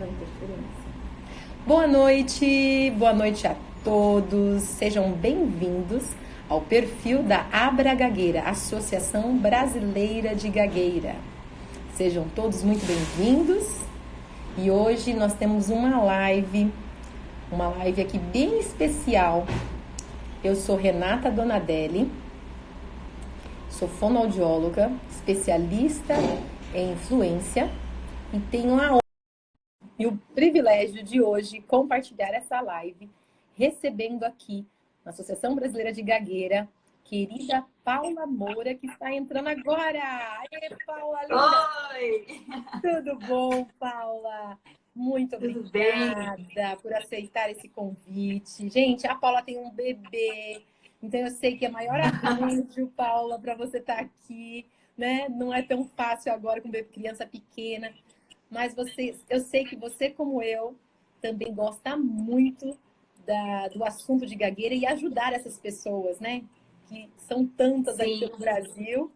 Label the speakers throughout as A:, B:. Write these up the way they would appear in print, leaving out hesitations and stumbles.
A: uma interferência. Boa noite a todos. Sejam bem-vindos ao perfil da Abra Gagueira, Associação Brasileira de Gagueira. Sejam todos muito bem-vindos. E hoje nós temos uma live aqui bem especial. Eu sou Renata Donadelli, sou fonoaudióloga, especialista em fluência e tenho a honra e o privilégio de hoje compartilhar essa live recebendo aqui na Associação Brasileira de Gagueira, querida Paula Moura, que está entrando agora. Aê, Paula, linda!
B: Oi!
A: Tudo bom, Paula? Muito
B: Tudo bem?
A: obrigada por aceitar esse convite. Gente, a Paula tem um bebê, então eu sei que é maior arranjo, Paula, para você estar aqui, né? Não é tão fácil agora com criança pequena, mas eu sei que você, como eu, também gosta muito do assunto de gagueira e ajudar essas pessoas, né? Que são tantas aqui pelo Brasil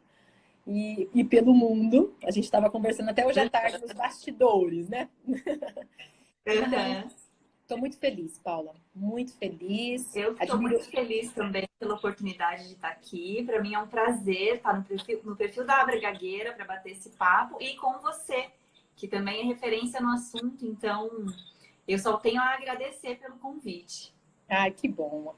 A: e pelo mundo. A gente estava conversando até hoje à tarde nos bastidores, né? Então, estou muito feliz, Paula. Muito feliz.
B: Eu estou muito feliz também pela oportunidade de estar aqui. Para mim é um prazer estar no perfil da Abra Gagueira para bater esse papo e com você, que também é referência no assunto. Então, eu só tenho a agradecer pelo convite.
A: Ai, que bom,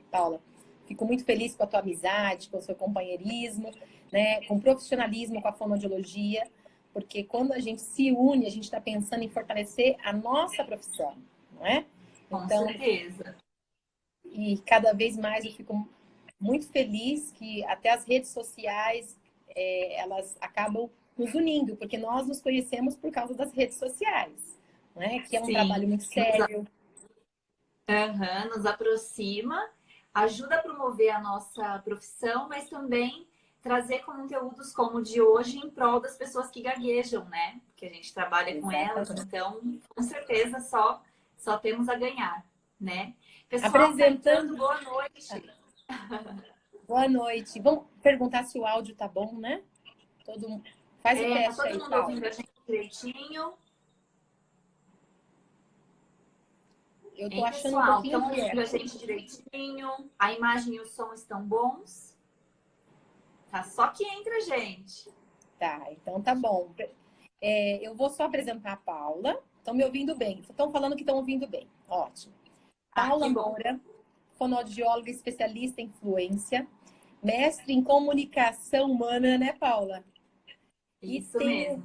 A: Paula. Fico muito feliz com a tua amizade, com o seu companheirismo, né? Com o profissionalismo com a fonoaudiologia, porque quando a gente se une, a gente está pensando em fortalecer a nossa profissão, não é?
B: Com certeza.
A: E cada vez mais eu fico muito feliz que até as redes sociais, elas acabam nos unindo, porque nós nos conhecemos por causa das redes sociais, não é? Que é um trabalho muito sério.
B: Nos aproxima, ajuda a promover a nossa profissão, mas também trazer conteúdos como o de hoje em prol das pessoas que gaguejam, né? Porque a gente trabalha com elas, então, com certeza, só temos a ganhar, né? Pessoal,
A: apresentando,
B: boa noite.
A: Boa noite. Vamos perguntar se o áudio tá bom, né? Faz o teste
B: tá todo
A: aí,
B: mundo
A: Paulo.
B: ouvindo a gente direitinho?
A: Eu tô achando um pouquinho
B: estão ouvindo a gente direitinho? A imagem e o som estão bons? Tá só que entra, gente.
A: Tá, então tá bom. Eu vou só apresentar a Paula. Estão me ouvindo bem? Estão falando que estão ouvindo bem. Ótimo. Paula Moura, fonoaudióloga especialista em fluência, mestre em comunicação humana, né, Paula?
B: Isso mesmo.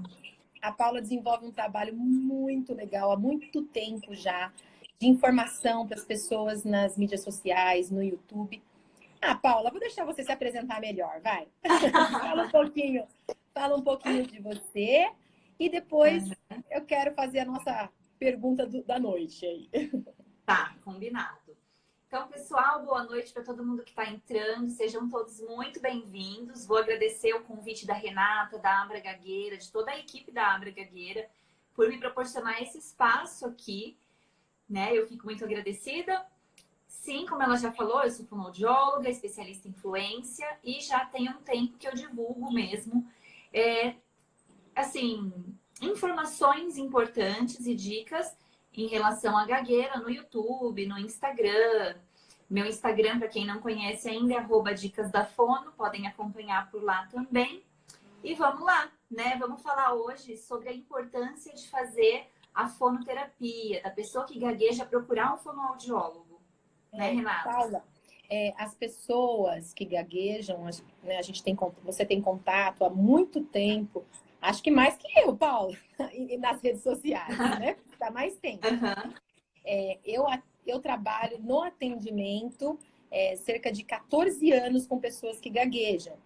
A: A Paula desenvolve um trabalho muito legal, há muito tempo já, de informação para as pessoas nas mídias sociais, no YouTube. Paula, vou deixar você se apresentar melhor, vai. Fala um pouquinho de você e depois eu quero fazer a nossa pergunta da noite aí.
B: Tá, combinado. Então, pessoal, boa noite para todo mundo que está entrando. Sejam todos muito bem-vindos. Vou agradecer o convite da Renata, da Abra Gagueira, de toda a equipe da Abra Gagueira, por me proporcionar esse espaço aqui, né? Eu fico muito agradecida. Sim, como ela já falou, eu sou fonoaudióloga, especialista em fluência e já tem um tempo que eu divulgo mesmo, informações importantes e dicas em relação à gagueira no YouTube, no Instagram. Meu Instagram, para quem não conhece ainda, é @dicasdafono. Podem acompanhar por lá também. E vamos lá, né? Vamos falar hoje sobre a importância de fazer a fonoterapia, da pessoa que gagueja procurar um fonoaudiólogo. Né, Renata?
A: Paula, as pessoas que gaguejam, né, você tem contato há muito tempo, acho que mais que eu, Paula, nas redes sociais, né? Está mais tempo. Eu trabalho no atendimento cerca de 14 anos com pessoas que gaguejam.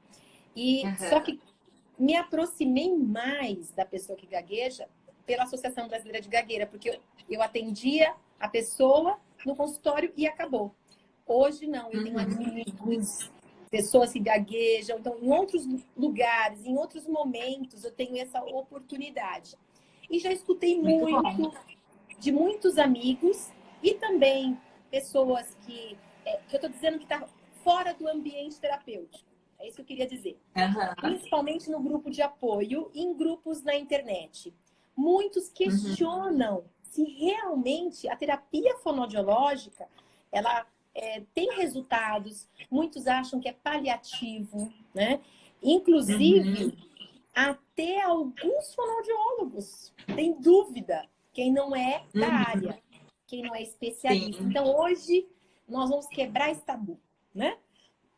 A: Só que me aproximei mais da pessoa que gagueja pela Associação Brasileira de Gagueira, porque eu atendia a pessoa no consultório e acabou. Hoje não, eu tenho amigos, pessoas que gaguejam, então em outros lugares, em outros momentos eu tenho essa oportunidade. E já escutei muito de muitos amigos e também pessoas que eu estou dizendo que está fora do ambiente terapêutico. É isso que eu queria dizer. Principalmente no grupo de apoio e em grupos na internet. Muitos questionam se realmente a terapia fonoaudiológica, ela tem resultados. Muitos acham que é paliativo, né? Inclusive, até alguns fonoaudiólogos têm dúvida, quem não é da área, quem não é especialista.
B: Sim.
A: Então, hoje, nós vamos quebrar esse tabu, né?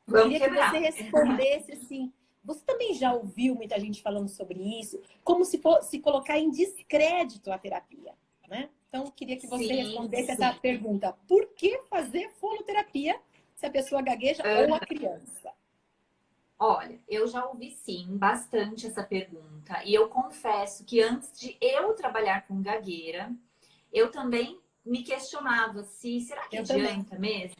B: Vamos
A: Queria que
B: quebrar.
A: você respondesse assim. Você também já ouviu muita gente falando sobre isso, como se fosse colocar em descrédito a terapia, né? Então, queria que você respondesse essa pergunta. Por que fazer fonoterapia se a pessoa gagueja ou a criança?
B: Olha, eu já ouvi sim bastante essa pergunta. E eu confesso que antes de eu trabalhar com gagueira, eu também me questionava se será que adianta mesmo?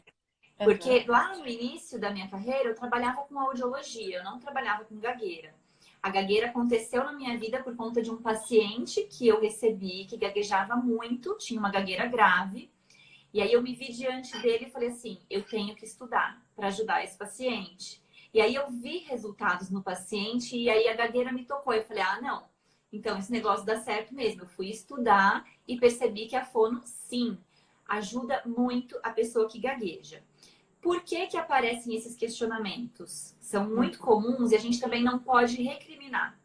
B: Porque lá no início da minha carreira eu trabalhava com audiologia, eu não trabalhava com gagueira. A gagueira aconteceu na minha vida por conta de um paciente que eu recebi, que gaguejava muito, tinha uma gagueira grave. E aí eu me vi diante dele e falei assim, eu tenho que estudar para ajudar esse paciente. E aí eu vi resultados no paciente e aí a gagueira me tocou. Eu falei, ah, não. Então esse negócio dá certo mesmo. Eu fui estudar e percebi que a fono, sim, ajuda muito a pessoa que gagueja. Por que que aparecem esses questionamentos? São muito comuns e a gente também não pode recriminar.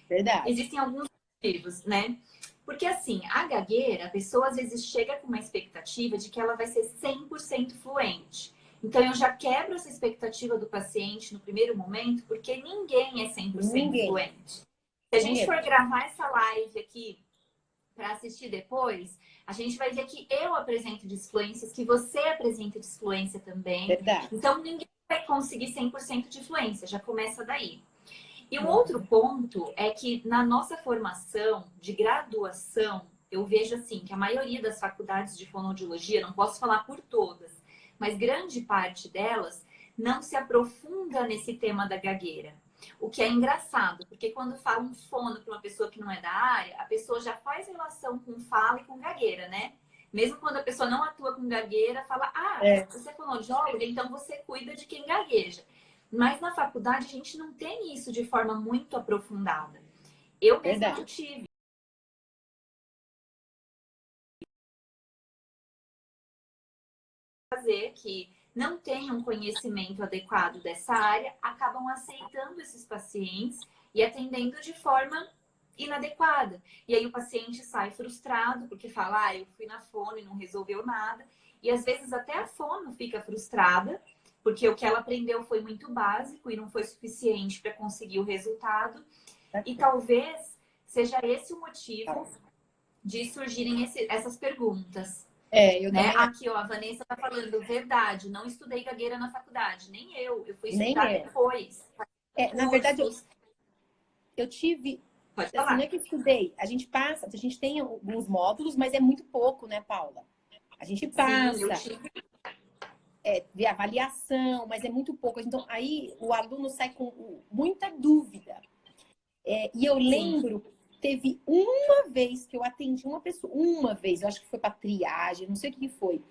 A: Verdade.
B: Existem alguns motivos, né? Porque assim, a gagueira, a pessoa às vezes chega com uma expectativa de que ela vai ser 100% fluente. Então eu já quebro essa expectativa do paciente no primeiro momento, porque ninguém é 100% fluente. Se a gente for gravar essa live aqui para assistir depois, a gente vai ver que eu apresento disfluências, que você apresenta disfluência também.
A: Verdade.
B: Então ninguém vai conseguir 100% de fluência, já começa daí. E um outro ponto é que na nossa formação de graduação, eu vejo assim que a maioria das faculdades de fonoaudiologia, não posso falar por todas, mas grande parte delas não se aprofunda nesse tema da gagueira. O que é engraçado, porque quando fala um fono para uma pessoa que não é da área, a pessoa já faz relação com fala e com gagueira, né? Mesmo quando a pessoa não atua com gagueira, fala, você é fonoaudióloga, então você cuida de quem gagueja. Mas na faculdade a gente não tem isso de forma muito aprofundada. Eu mesma não tive. Fazer que não tenham um conhecimento adequado dessa área, acabam aceitando esses pacientes e atendendo de forma inadequada. E aí o paciente sai frustrado porque fala, eu fui na fono e não resolveu nada. E às vezes até a fono fica frustrada porque o que ela aprendeu foi muito básico e não foi suficiente para conseguir o resultado. E talvez seja esse o motivo de surgirem essas perguntas.
A: Eu
B: né?
A: também...
B: Aqui, ó, a Vanessa tá falando, verdade, não estudei gagueira na faculdade, nem eu fui estudar depois.
A: Na verdade, eu tive...
B: Pode
A: assim,
B: falar.
A: não é que eu estudei, a gente tem alguns módulos, mas é muito pouco, né, Paula? A gente passa...
B: Sim, eu tive...
A: ver avaliação, mas é muito pouco. Então, aí o aluno sai com muita dúvida. E eu lembro, teve uma vez que eu atendi uma pessoa, eu acho que foi para triagem, não sei o que foi.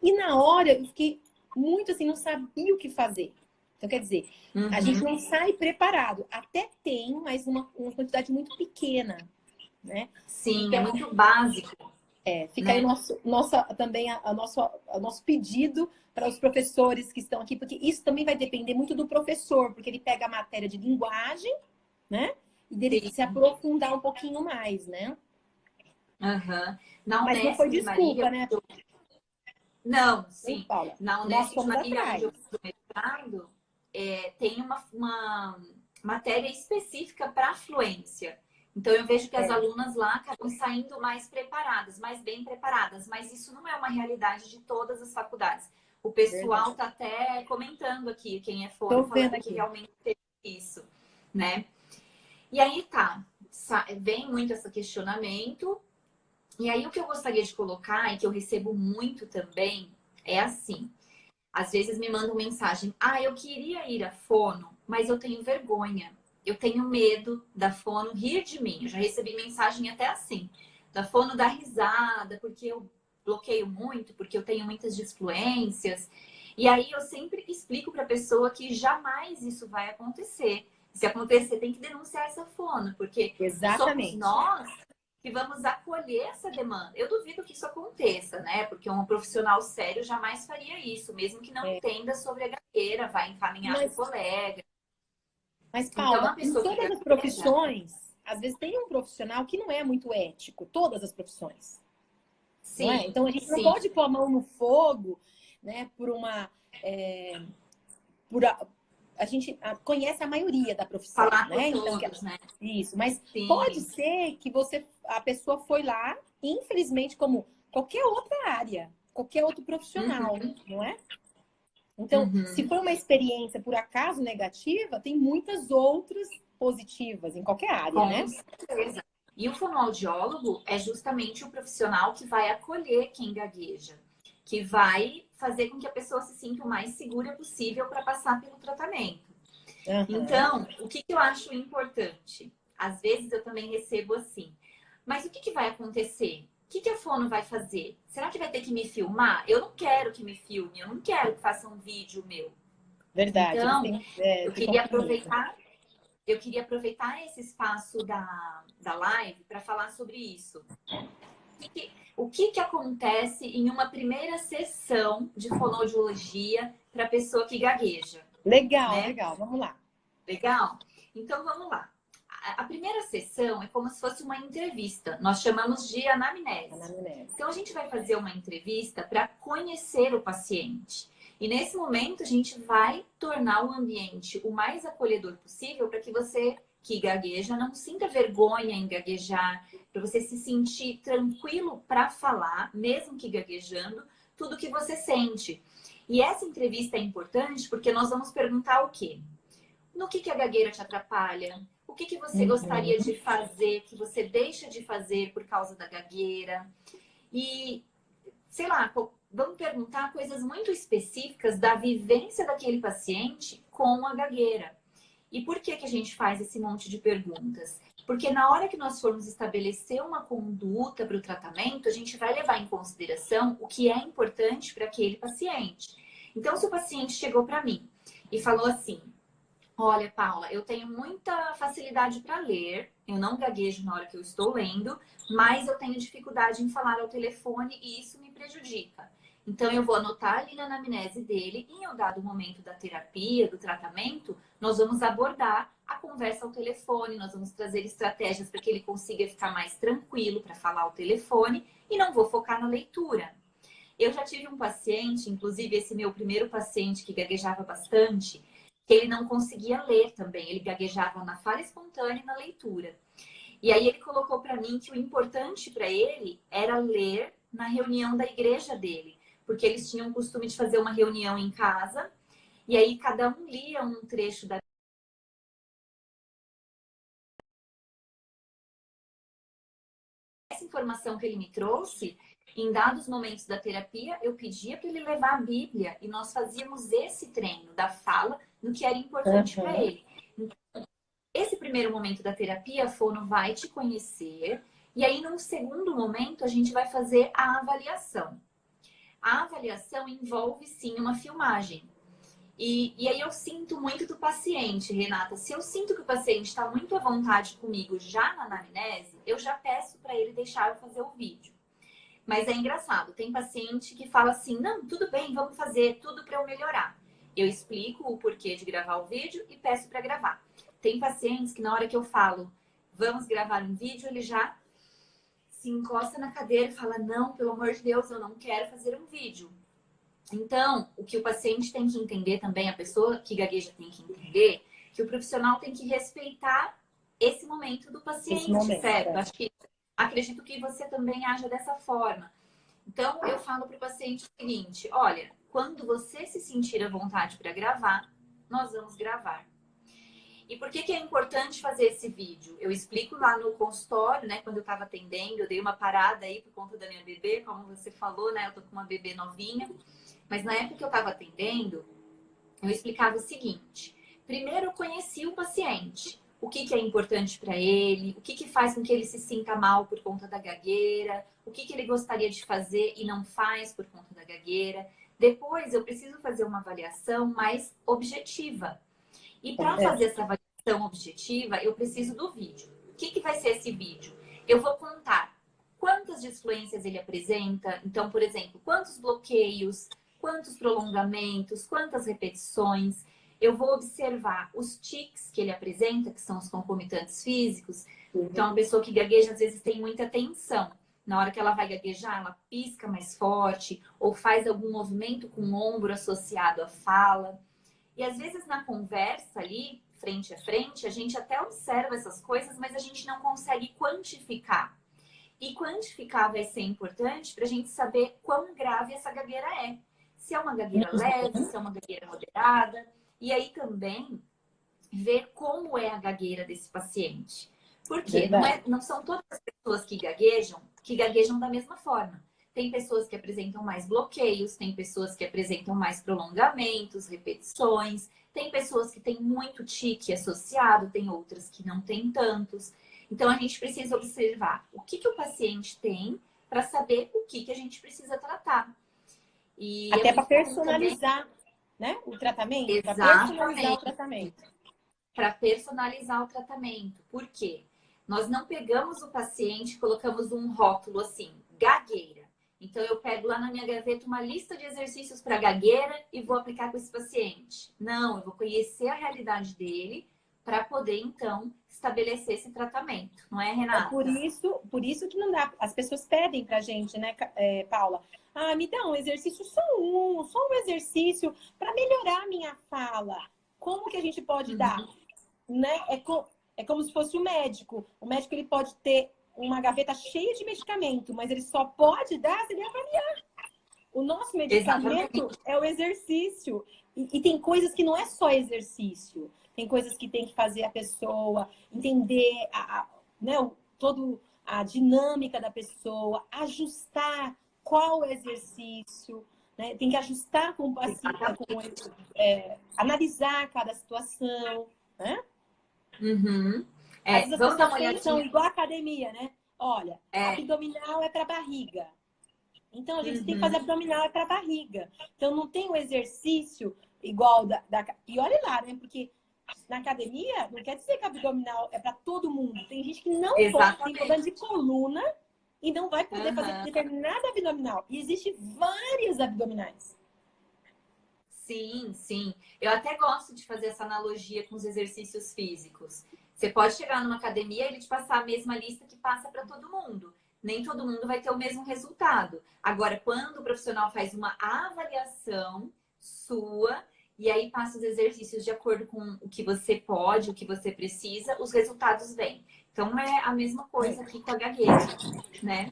A: E na hora eu fiquei muito assim, não sabia o que fazer. Então, quer dizer, a gente não sai preparado. Até tem, mas uma quantidade muito pequena, né?
B: Sim, então, é muito básico.
A: Fica aí também o nosso pedido para os professores que estão aqui, porque isso também vai depender muito do professor, porque ele pega a matéria de linguagem, né? E dele se aprofundar um pouquinho mais, né?
B: Na
A: Mas não foi desculpa, né?
B: Não, sim.
A: Paula,
B: Na Unesp de Marília, onde eu fiz o mestrado, tem uma matéria específica para fluência. Então, eu vejo que as alunas lá acabam saindo mais preparadas, mais bem preparadas. Mas isso não é uma realidade de todas as faculdades. O pessoal está até comentando aqui, quem é fono, falando que realmente teve isso, né? E aí vem muito esse questionamento. E aí o que eu gostaria de colocar, e que eu recebo muito também, é assim. Às vezes me mandam mensagem, eu queria ir à fono, mas eu tenho vergonha. Eu tenho medo da fono rir de mim. Eu já recebi mensagem até assim, da fono dar risada, porque eu bloqueio muito, porque eu tenho muitas disfluências. E aí eu sempre explico para a pessoa que jamais isso vai acontecer. Se acontecer, tem que denunciar essa fono, porque somos nós que vamos acolher essa demanda. Eu duvido que isso aconteça, né? Porque um profissional sério jamais faria isso, mesmo que não entenda sobre a gagueira, vai encaminhar para o colega.
A: Mas,
B: Então,
A: Paula,
B: uma
A: em
B: pessoa que
A: todas as
B: gagueja...
A: profissões, às vezes tem um profissional que não é muito ético, todas as profissões, não é?
B: Sim,
A: Então, a gente não
B: sim.
A: pode pôr a mão no fogo, né, por uma... a gente conhece a maioria da profissão,
B: Falar por
A: né? Então,
B: todos, né?
A: isso, mas pode
B: Sim.
A: ser que a pessoa foi lá, infelizmente, como qualquer outra área, qualquer outro profissional,
B: Uhum.
A: não é? Então, se
B: Uhum.
A: foi uma experiência por acaso negativa, tem muitas outras positivas em qualquer área,
B: Com
A: né?
B: certeza. E o fonoaudiólogo é justamente o profissional que vai acolher quem gagueja, que vai fazer com que a pessoa se sinta o mais segura possível para passar pelo tratamento.
A: Uhum.
B: Então, o que eu acho importante? Às vezes eu também recebo assim, mas o que vai acontecer? O que a fono vai fazer? Será que vai ter que me filmar? Eu não quero que me filme, eu não quero que faça um vídeo meu.
A: Verdade, eles
B: Então,
A: têm
B: eu
A: que
B: queria
A: compromisso.
B: aproveitar esse espaço da live para falar sobre isso. O que acontece em uma primeira sessão de fonoaudiologia para a pessoa que gagueja,
A: Legal,
B: né?
A: legal, vamos lá.
B: Legal? Então vamos lá. A primeira sessão é como se fosse uma entrevista. Nós chamamos de anamnese.
A: Anamnese.
B: Então a gente vai fazer uma entrevista para conhecer o paciente. E nesse momento a gente vai tornar o ambiente o mais acolhedor possível para que você que gagueja não sinta vergonha em gaguejar, para você se sentir tranquilo para falar, mesmo que gaguejando, tudo que você sente. E essa entrevista é importante porque nós vamos perguntar o quê? No que a gagueira te atrapalha? O que você gostaria
A: Uhum.
B: de fazer que você deixa de fazer por causa da gagueira? E, sei lá, vamos perguntar coisas muito específicas da vivência daquele paciente com a gagueira. E por que a gente faz esse monte de perguntas? Porque na hora que nós formos estabelecer uma conduta para o tratamento, a gente vai levar em consideração o que é importante para aquele paciente. Então, se o paciente chegou para mim e falou assim: olha, Paula, eu tenho muita facilidade para ler, eu não gaguejo na hora que eu estou lendo, mas eu tenho dificuldade em falar ao telefone e isso me prejudica. Então, eu vou anotar ali na anamnese dele e em um dado momento da terapia, do tratamento, nós vamos abordar a conversa ao telefone, nós vamos trazer estratégias para que ele consiga ficar mais tranquilo para falar ao telefone e não vou focar na leitura. Eu já tive um paciente, inclusive esse meu primeiro paciente que gaguejava bastante, que ele não conseguia ler também, ele gaguejava na fala espontânea e na leitura. E aí ele colocou para mim que o importante para ele era ler na reunião da igreja dele, porque eles tinham o costume de fazer uma reunião em casa, e aí cada um lia um trecho da essa informação que ele me trouxe. Em dados momentos da terapia, eu pedia para ele levar a Bíblia e nós fazíamos esse treino da fala no que era importante para ele. Esse primeiro momento da terapia, a fono vai te conhecer e aí num segundo momento a gente vai fazer a avaliação. A avaliação envolve sim uma filmagem. E aí eu sinto muito do paciente, Renata. Se eu sinto que o paciente está muito à vontade comigo já na anamnese, eu já peço para ele deixar eu fazer o vídeo. Mas é engraçado, tem paciente que fala assim: não, tudo bem, vamos fazer tudo para eu melhorar. Eu explico o porquê de gravar o vídeo e peço para gravar. Tem pacientes que na hora que eu falo, vamos gravar um vídeo, ele já se encosta na cadeira e fala: não, pelo amor de Deus, eu não quero fazer um vídeo. Então, o que o paciente tem que entender também, a pessoa que gagueja tem que entender, que o profissional tem que respeitar esse momento do
A: Esse
B: paciente,
A: momento,
B: certo? Acredito que você também haja dessa forma. Então, eu falo para o paciente o seguinte: olha, quando você se sentir à vontade para gravar, nós vamos gravar. E por que é importante fazer esse vídeo? Eu explico lá no consultório, né? Quando eu estava atendendo, eu dei uma parada aí por conta da minha bebê, como você falou, né? Eu tô com uma bebê novinha. Mas na época que eu estava atendendo, eu explicava o seguinte: primeiro eu conheci o paciente, o que é importante para ele, o que faz com que ele se sinta mal por conta da gagueira, o que ele gostaria de fazer e não faz por conta da gagueira. Depois eu preciso fazer uma avaliação mais objetiva. E para fazer essa avaliação objetiva, eu preciso do vídeo. O que vai ser esse vídeo? Eu vou contar quantas disfluências ele apresenta. Então, por exemplo, quantos bloqueios, quantos prolongamentos, quantas repetições. Eu vou observar os tics que ele apresenta, que são os concomitantes físicos. Então, a pessoa que gagueja, às vezes, tem muita tensão. Na hora que ela vai gaguejar, ela pisca mais forte ou faz algum movimento com o ombro associado à fala. E, às vezes, na conversa ali, frente a frente, a gente até observa essas coisas, mas a gente não consegue quantificar. E quantificar vai ser importante para a gente saber quão grave essa gagueira é. Se é uma gagueira leve, se é uma gagueira moderada. E aí também ver como é a gagueira desse paciente. Porque não são todas as pessoas que gaguejam da mesma forma. Tem pessoas que apresentam mais bloqueios, tem pessoas que apresentam mais prolongamentos, repetições, tem pessoas que têm muito tique associado, tem outras que não têm tantos. Então, a gente precisa observar o que o paciente tem para saber o que a gente precisa tratar.
A: E até para personalizar, né, o tratamento.
B: Exatamente.
A: Para personalizar o tratamento.
B: Para personalizar o tratamento. Por quê? Nós não pegamos o paciente e colocamos um rótulo assim, gagueira. Então, eu pego lá na minha gaveta uma lista de exercícios para gagueira e vou aplicar com esse paciente. Não, eu vou conhecer a realidade dele para poder, então, estabelecer esse tratamento. Não é, Renata?
A: É por isso que não dá. As pessoas pedem pra gente, né, Paula? Ah, me dá um exercício, só um exercício para melhorar a minha fala. Como que a gente pode dar? Né? É como se fosse o médico. O médico ele pode ter uma gaveta cheia de medicamento, mas ele só pode dar se ele avaliar. O nosso medicamento é o exercício. E tem coisas que não é só exercício. Tem coisas que tem que fazer a pessoa entender né, toda a dinâmica da pessoa, ajustar qual exercício, né? Tem que ajustar com o paciente, analisar cada situação, né? Às vezes as pessoas pensam igual a academia, né? Olha, abdominal é para barriga. Então, a gente tem que fazer abdominal para barriga. Então, não tem um exercício igual E olha lá, né? Porque na academia, não quer dizer que abdominal é para todo mundo. Tem gente que não pode, tem problema de coluna e não vai poder fazer determinada abdominal. E existem várias abdominais.
B: Sim, sim. Eu até gosto de fazer essa analogia com os exercícios físicos. Você pode chegar numa academia e ele te passar a mesma lista que passa para todo mundo. Nem todo mundo vai ter o mesmo resultado. Agora, quando o profissional faz uma avaliação sua e aí passa os exercícios de acordo com o que você pode, o que você precisa, os resultados vêm. Então, é a mesma coisa aqui com a gagueira, né?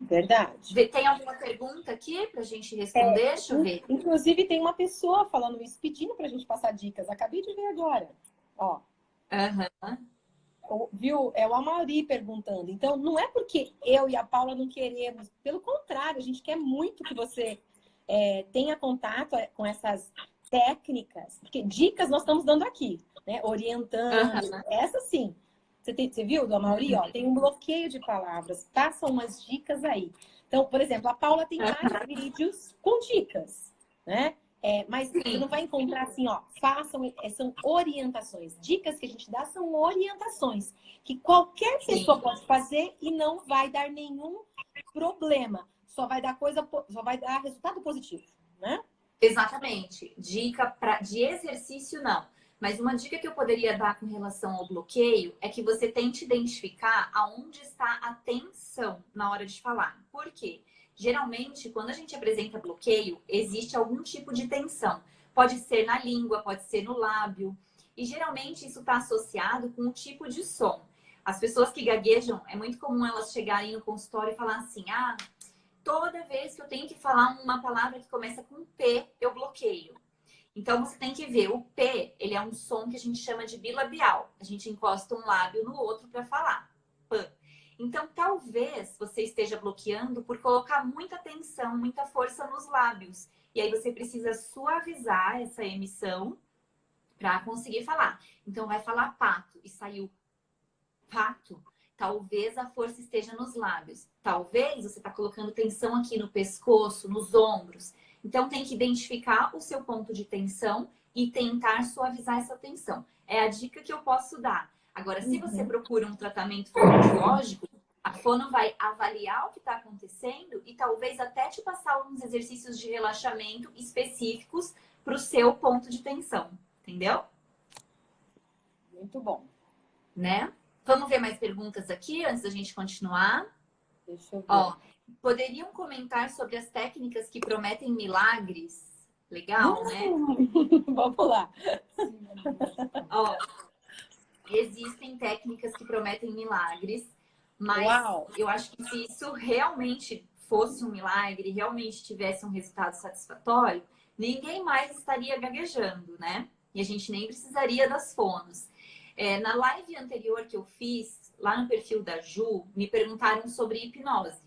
A: Verdade.
B: Tem alguma pergunta aqui pra gente responder? Deixa eu ver.
A: Inclusive, tem uma pessoa falando isso, pedindo pra gente passar dicas. Acabei de ver agora. Ó. Viu? É o Amaury perguntando. Então, não é porque eu e a Paula não queremos. Pelo contrário, a gente quer muito que você tenha contato com essas técnicas. Porque dicas nós estamos dando aqui, né? Orientando. Essa sim. Você viu do Amaury? Ó, tem um bloqueio de palavras. Passa umas dicas aí. Então, por exemplo, a Paula tem vários vídeos com dicas, né? Mas você não vai encontrar assim, ó, são orientações. Dicas que a gente dá são orientações que qualquer pessoa pode fazer e não vai dar nenhum problema. Só vai dar resultado positivo, né?
B: Exatamente. Dica de exercício, não. Mas uma dica que eu poderia dar com relação ao bloqueio é que você tente identificar aonde está a tensão na hora de falar. Por quê? Geralmente, quando a gente apresenta bloqueio, existe algum tipo de tensão. Pode ser na língua, pode ser no lábio. E geralmente isso está associado com o tipo de som. As pessoas que gaguejam, é muito comum elas chegarem no consultório e falar assim: ah, toda vez que eu tenho que falar uma palavra que começa com P, eu bloqueio. Então, você tem que ver, o P, ele é um som que a gente chama de bilabial. A gente encosta um lábio no outro para falar. P. Então, talvez você esteja bloqueando por colocar muita tensão, muita força nos lábios. E aí, você precisa suavizar essa emissão para conseguir falar. Então, vai falar pato e saiu pato. Talvez a força esteja nos lábios. Talvez você está colocando tensão aqui no pescoço, nos ombros. Então, tem que identificar o seu ponto de tensão e tentar suavizar essa tensão. É a dica que eu posso dar. Agora, se você procura um tratamento fonoaudiológico, A fono vai avaliar o que está acontecendo e talvez até te passar alguns exercícios de relaxamento específicos para o seu ponto de tensão, entendeu?
A: Muito bom.
B: Né? Vamos ver mais perguntas aqui antes da gente continuar.
A: Deixa eu ver.
B: Ó, poderiam comentar sobre as técnicas que prometem milagres? Legal, né?
A: Vamos lá.
B: Ó, existem técnicas que prometem milagres, mas
A: Uau.
B: eu acho que se isso realmente fosse um milagre, realmente tivesse um resultado satisfatório, ninguém mais estaria gaguejando, né? E a gente nem precisaria das fonos. Na live anterior que eu fiz, lá no perfil da Ju, me perguntaram sobre hipnose.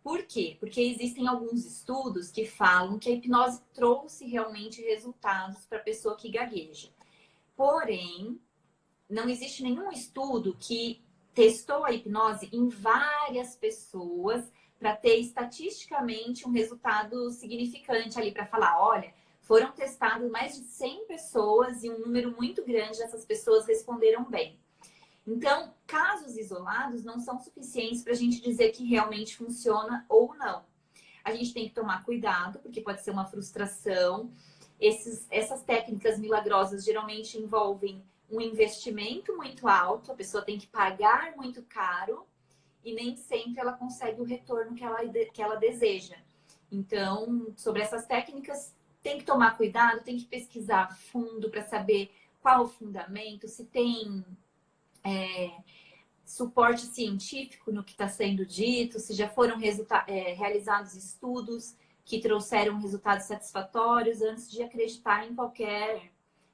B: Por quê? Porque existem alguns estudos que falam que a hipnose trouxe realmente resultados para a pessoa que gagueja. Porém, não existe nenhum estudo que testou a hipnose em várias pessoas para ter estatisticamente um resultado significante ali para falar, olha, foram testadas mais de 100 pessoas e um número muito grande dessas pessoas responderam bem. Então, casos isolados não são suficientes para a gente dizer que realmente funciona ou não. A gente tem que tomar cuidado, porque pode ser uma frustração. Essas técnicas milagrosas geralmente envolvem um investimento muito alto, a pessoa tem que pagar muito caro e nem sempre ela consegue o retorno que ela deseja. Então, sobre essas técnicas, tem que tomar cuidado, tem que pesquisar a fundo para saber qual o fundamento, se tem suporte científico no que está sendo dito, se já foram realizados estudos que trouxeram resultados satisfatórios antes de acreditar em qualquer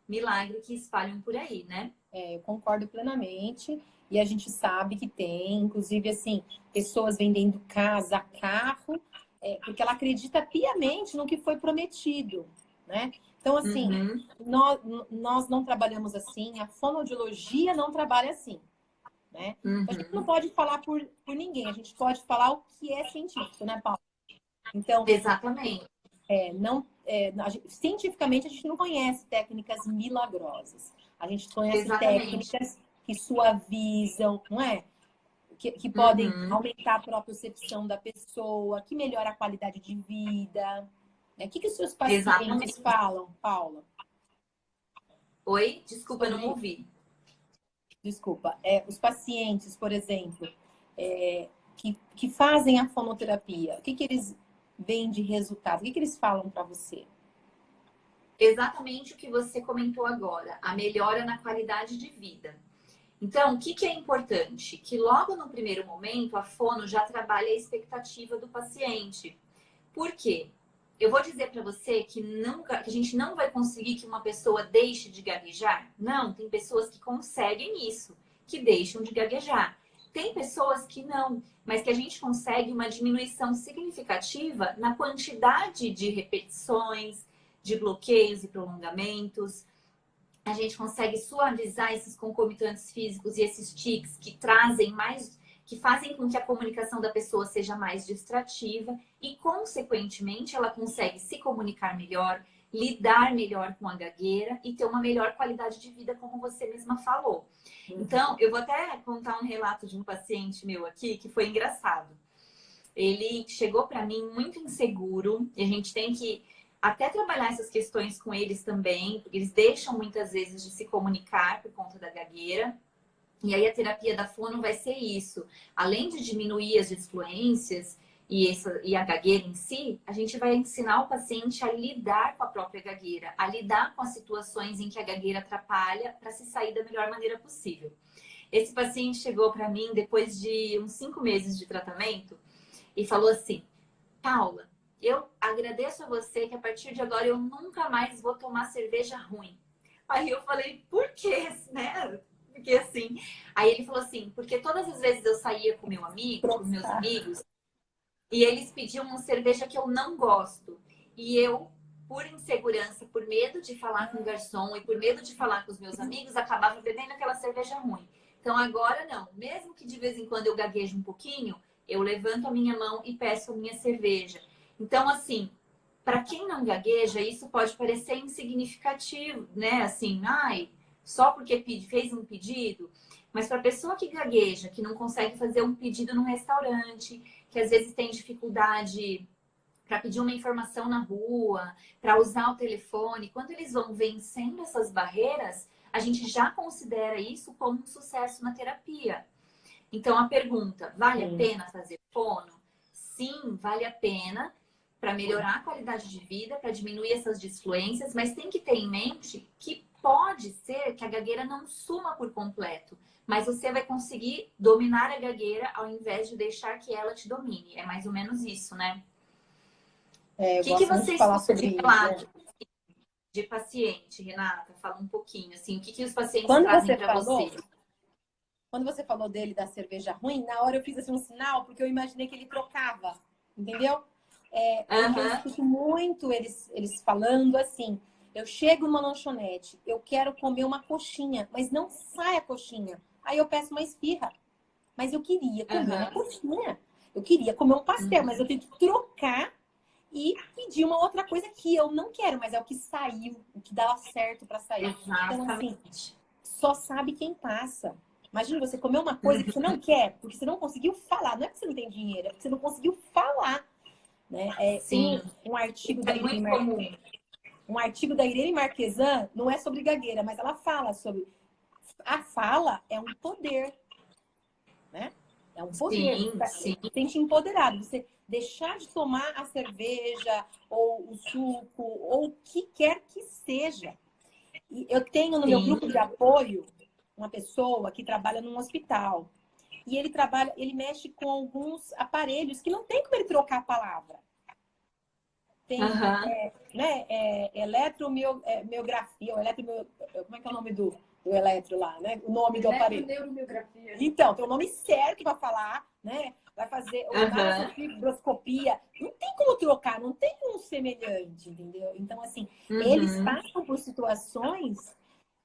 B: milagre que espalham por aí, né?
A: Eu concordo plenamente. E a gente sabe que tem, inclusive, assim, pessoas vendendo casa, carro, porque ela acredita piamente no que foi prometido, né? Então, assim, nós não trabalhamos assim, a fonoaudiologia não trabalha assim, né? Então, a gente não pode falar por ninguém, a gente pode falar o que é científico, né, Paulo? Então,
B: exatamente.
A: Cientificamente, a gente não conhece técnicas milagrosas. A gente conhece
B: Exatamente.
A: técnicas que suavizam, não é? Que podem aumentar a propriocepção da pessoa, que melhora a qualidade de vida. O que os seus pacientes falam, Paula?
B: Oi? Desculpa, eu não ouvi.
A: Desculpa. Os pacientes, por exemplo, que fazem a fonoterapia, o que eles veem de resultado? O que eles falam para você?
B: Exatamente o que você comentou agora, a melhora na qualidade de vida. Então, o que é importante? Que logo no primeiro momento, a fono já trabalha a expectativa do paciente. Por quê? Eu vou dizer para você que a gente não vai conseguir que uma pessoa deixe de gaguejar? Não, tem pessoas que conseguem isso, que deixam de gaguejar. Tem pessoas que não, mas que a gente consegue uma diminuição significativa na quantidade de repetições, de bloqueios e prolongamentos. A gente consegue suavizar esses concomitantes físicos e esses tics que trazem mais, que fazem com que a comunicação da pessoa seja mais distrativa e, consequentemente, ela consegue se comunicar melhor, lidar melhor com a gagueira e ter uma melhor qualidade de vida, como você mesma falou. Então, eu vou até contar um relato de um paciente meu aqui que foi engraçado. Ele chegou para mim muito inseguro e a gente tem que até trabalhar essas questões com eles também, porque eles deixam muitas vezes de se comunicar por conta da gagueira. E aí a terapia da fono vai ser isso. Além de diminuir as disfluências e a gagueira em si, a gente vai ensinar o paciente a lidar com a própria gagueira, a lidar com as situações em que a gagueira atrapalha para se sair da melhor maneira possível. Esse paciente chegou para mim depois de uns 5 meses de tratamento e falou assim: Paula, eu agradeço a você que a partir de agora eu nunca mais vou tomar cerveja ruim. Aí eu falei, por quê, né? Porque assim, aí ele falou assim, porque todas as vezes eu saía com com meus amigos, e eles pediam uma cerveja que eu não gosto. E eu, por insegurança, por medo de falar com o garçom e por medo de falar com os meus amigos, acabava bebendo aquela cerveja ruim. Então agora não, mesmo que de vez em quando eu gagueje um pouquinho, eu levanto a minha mão e peço a minha cerveja. Então, assim, para quem não gagueja, isso pode parecer insignificativo, né? Assim, ai, só porque fez um pedido. Mas para a pessoa que gagueja, que não consegue fazer um pedido no restaurante, que às vezes tem dificuldade para pedir uma informação na rua, para usar o telefone, quando eles vão vencendo essas barreiras, a gente já considera isso como um sucesso na terapia. Então, a pergunta, vale a pena fazer fono? Sim, vale a pena para melhorar a qualidade de vida, para diminuir essas disfluências, mas tem que ter em mente que pode ser que a gagueira não suma por completo, mas você vai conseguir dominar a gagueira ao invés de deixar que ela te domine. É mais ou menos isso, né?
A: É,
B: O
A: eu
B: que
A: gosto muito
B: você
A: de falar
B: escuta
A: sobre
B: de
A: isso.
B: relato de paciente, Renata? Fala um pouquinho, assim, o que os pacientes
A: Quando
B: trazem
A: você
B: para
A: falou,
B: você?
A: quando você falou dele da cerveja ruim, na hora eu fiz assim um sinal, porque eu imaginei que ele trocava, entendeu? Porque eu escuto muito eles falando assim, eu chego numa lanchonete, eu quero comer uma coxinha, mas não sai a coxinha. Aí eu peço uma esfirra, mas eu queria comer uma coxinha. Eu queria comer um pastel, mas eu tenho que trocar e pedir uma outra coisa que eu não quero, mas é o que saiu, o que dava certo para sair. Então, assim, só sabe quem passa. Imagina você comer uma coisa que você não quer, porque você não conseguiu falar. Não é porque você não tem dinheiro, é porque você não conseguiu falar. Né?
B: Sim.
A: Tem um artigo
B: É muito comum.
A: Um artigo da Irene Marquesan, não é sobre gagueira, mas ela fala sobre... A fala é um poder, né? É um poder.
B: Sim,
A: Você
B: sim.
A: se sente empoderado. Você deixar de tomar a cerveja, ou o suco, ou o que quer que seja. E eu tenho no meu grupo de apoio uma pessoa que trabalha num hospital. E ele mexe com alguns aparelhos que não tem como ele trocar a palavra. Tem eletromiografia, como é que é o nome do eletro lá, né? O nome do aparelho.
C: Eletroneuromiografia.
A: Então, tem um nome certo para falar, né? Vai fazer uma fibroscopia. Não tem como trocar, não tem um semelhante, entendeu? Então, assim, eles passam por situações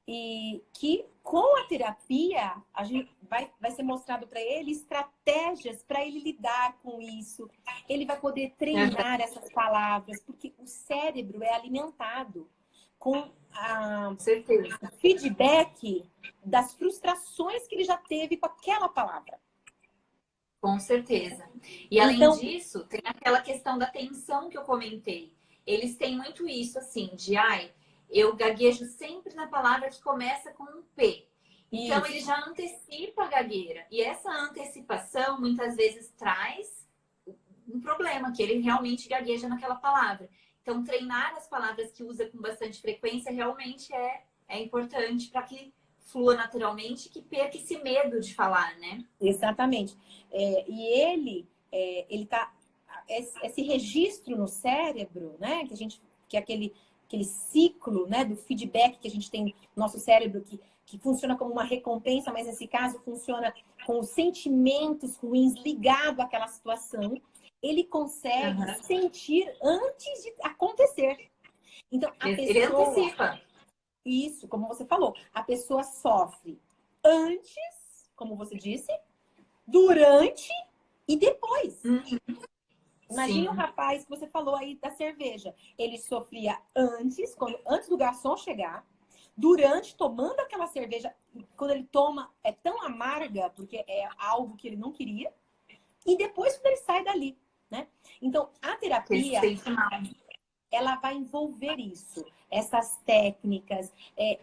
A: e que com a terapia a gente vai ser mostrado para ele estratégias para ele lidar com isso. Ele vai poder treinar essas palavras, porque o cérebro é alimentado com o feedback das frustrações que ele já teve com aquela palavra.
B: Com certeza. E além disso, tem aquela questão da tensão que eu comentei. Eles têm muito isso, assim, de eu gaguejo sempre na palavra que começa com um P. Então, ele já antecipa a gagueira. E essa antecipação, muitas vezes, traz um problema, que ele realmente gagueja naquela palavra. Então, treinar as palavras que usa com bastante frequência realmente é importante para que flua naturalmente, que perca esse medo de falar, né?
A: Exatamente. E ele tá... Esse registro no cérebro, né? Que é aquele ciclo, né, do feedback que a gente tem no nosso cérebro, que funciona como uma recompensa, mas nesse caso funciona com os sentimentos ruins ligados àquela situação. Ele consegue sentir antes de acontecer. Então,
B: Ele antecipa.
A: Isso, como você falou, a pessoa sofre antes, como você disse, durante e depois. Imagina o rapaz que você falou aí da cerveja. Ele sofria antes do garçom chegar, durante, tomando aquela cerveja, quando ele toma, é tão amarga, porque é algo que ele não queria, e depois quando ele sai dali, né? Então, a terapia, ela vai envolver isso, essas técnicas,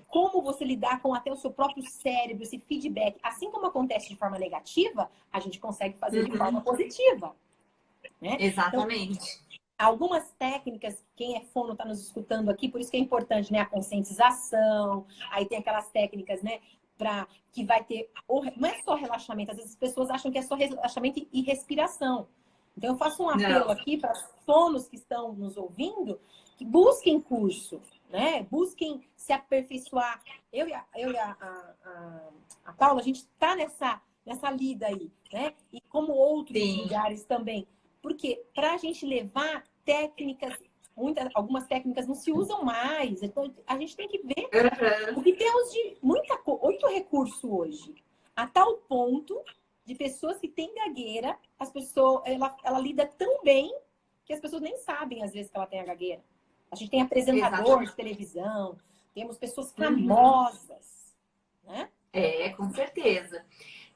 A: como você lidar com até o seu próprio cérebro, esse feedback. Assim como acontece de forma negativa, a gente consegue fazer de forma positiva. Né?
B: Exatamente.
A: Então, algumas técnicas, quem é fono está nos escutando aqui, por isso que é importante, né? A conscientização, aí tem aquelas técnicas, né? Que vai ter... Não é só relaxamento, às vezes as pessoas acham que é só relaxamento e respiração. Então, eu faço um apelo aqui para os fonos que estão nos ouvindo, que busquem curso, né? Busquem se aperfeiçoar. Eu e a Paula, a gente está nessa lida aí, né? E como outros lugares também. Porque para a gente levar técnicas, algumas técnicas não se usam mais. Então, a gente tem que ver. Porque temos 8 recursos hoje. A tal ponto de pessoas que têm gagueira, ela lida tão bem que as pessoas nem sabem, às vezes, que ela tem a gagueira. A gente tem apresentador de televisão, temos pessoas famosas, né?
B: Com certeza.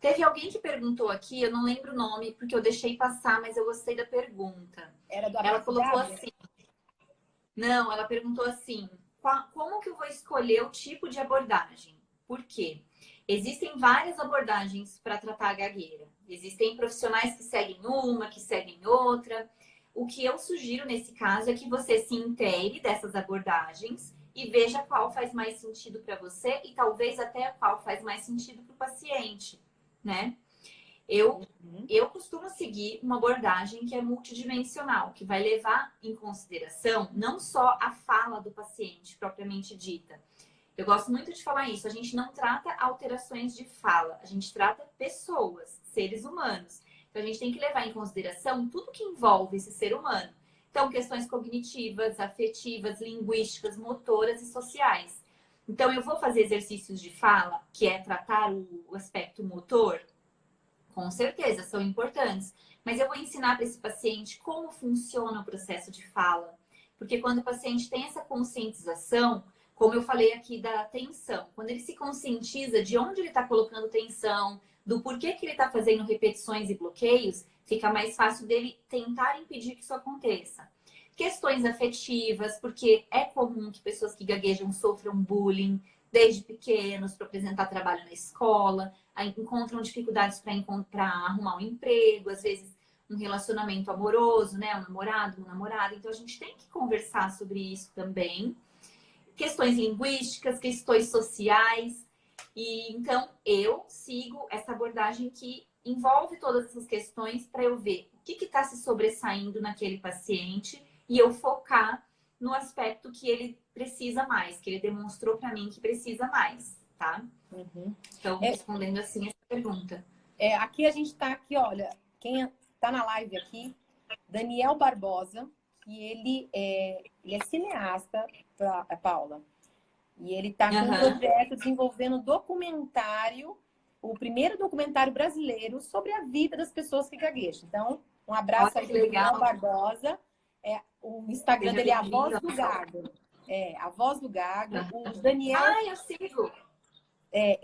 B: Teve alguém que perguntou aqui, eu não lembro o nome, porque eu deixei passar, mas eu gostei da pergunta.
A: Era do
B: Ela colocou
A: ABSW?
B: assim, não, ela perguntou assim, como que eu vou escolher o tipo de abordagem? Por quê? Existem várias abordagens para tratar a gagueira. Existem profissionais que seguem uma, que seguem outra. O que eu sugiro nesse caso é que você se inteire dessas abordagens e veja qual faz mais sentido para você e talvez até qual faz mais sentido para o paciente, né? Eu costumo seguir uma abordagem que é multidimensional, que vai levar em consideração não só a fala do paciente propriamente dita. Eu gosto muito de falar isso. A gente não trata alterações de fala, a gente trata pessoas, seres humanos. Então a gente tem que levar em consideração tudo que envolve esse ser humano. Então, questões cognitivas, afetivas, linguísticas, motoras e sociais. Então, eu vou fazer exercícios de fala, que é tratar o aspecto motor. Com certeza, são importantes. Mas eu vou ensinar para esse paciente como funciona o processo de fala. Porque quando o paciente tem essa conscientização, como eu falei aqui da atenção, quando ele se conscientiza de onde ele está colocando tensão, do porquê que ele está fazendo repetições e bloqueios, fica mais fácil dele tentar impedir que isso aconteça. Questões afetivas, porque é comum que pessoas que gaguejam sofram bullying desde pequenos para apresentar trabalho na escola, encontram dificuldades para arrumar um emprego, às vezes um relacionamento amoroso, né? Um namorado, uma namorada. Então a gente tem que conversar sobre isso também. Questões linguísticas, questões sociais. E então eu sigo essa abordagem que envolve todas essas questões para eu ver o que está se sobressaindo naquele paciente e eu focar no aspecto que ele precisa mais, que ele demonstrou para mim que precisa mais, tá? Então, respondendo assim essa pergunta.
A: Aqui a gente está aqui, olha, quem está na live aqui, Daniel Barbosa, que ele é cineasta, Paula. E ele está com um projeto desenvolvendo documentário, o primeiro documentário brasileiro sobre a vida das pessoas que gaguejam. Então, um abraço aí do Daniel Barbosa. O Instagram dele é A Voz do Gago. A Voz do Gago. O Daniel...
B: eu sigo!